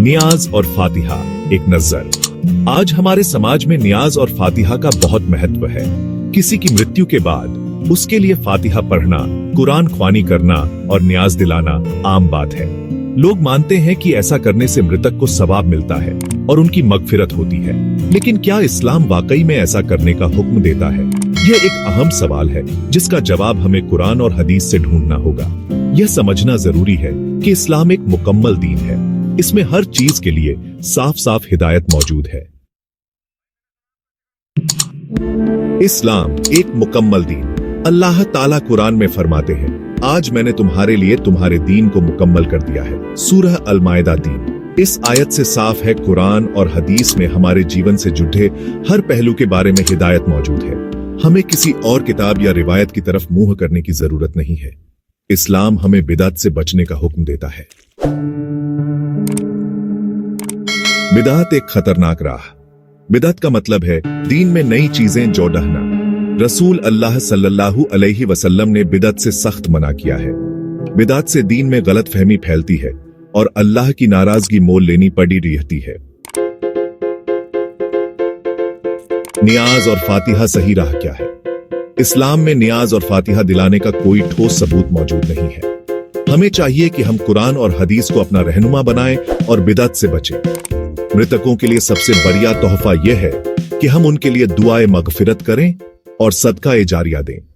नियाज और फातिहा, एक नजर। आज हमारे समाज में नियाज और फातिहा का बहुत महत्व है। किसी की मृत्यु के बाद उसके लिए फातिहा पढ़ना, कुरान ख्वानी करना और नियाज दिलाना आम बात है। लोग मानते हैं कि ऐसा करने से मृतक को सवाब मिलता है और उनकी मगफिरत होती है। लेकिन क्या इस्लाम वाकई में ऐसा करने का हुक्म देता है? यह एक अहम सवाल है जिसका जवाब हमें कुरान और हदीस से ढूंढना होगा। यह समझना जरूरी है कि इस्लाम एक मुकम्मल दीन है। इसमें हर चीज के लिए साफ साफ हिदायत मौजूद है। इस्लाम एक मुकम्मल दीन। अल्लाह ताला कुरान में फरमाते हैं, आज मैंने तुम्हारे लिए तुम्हारे दीन को मुकम्मल कर दिया है। सूरह अल-माइदा 3। इस आयत से साफ है कुरान और हदीस में हमारे जीवन से जुड़े हर पहलू के बारे में हिदायत मौजूद है। हमें किसी और किताब या रिवायत की तरफ मुंह करने की जरूरत नहीं है। इस्लाम हमें बिदअत से बचने का हुक्म देता है। बिदअत एक खतरनाक राह। बिदअत का मतलब है दीन में नई चीजें जोड़ना। रसूल अल्लाह सल्लल्लाहु अलैहि वसल्लम ने बिदअत से सख्त मना किया है। बिदअत से दीन में गलत फहमी फैलती है और अल्लाह की नाराजगी मोल लेनी पड़ी रहती है। नियाज और फातिहा सही राह क्या है? इस्लाम में नियाज और फातिहा दिलाने का कोई ठोस सबूत मौजूद नहीं है। हमें चाहिए कि हम कुरान और हदीस को अपना रहनुमा बनाएं और बिदअत से बचें। मृतकों के लिए सबसे बढ़िया तोहफा यह है कि हम उनके लिए दुआए मगफिरत करें और सदका ए जारिया दें।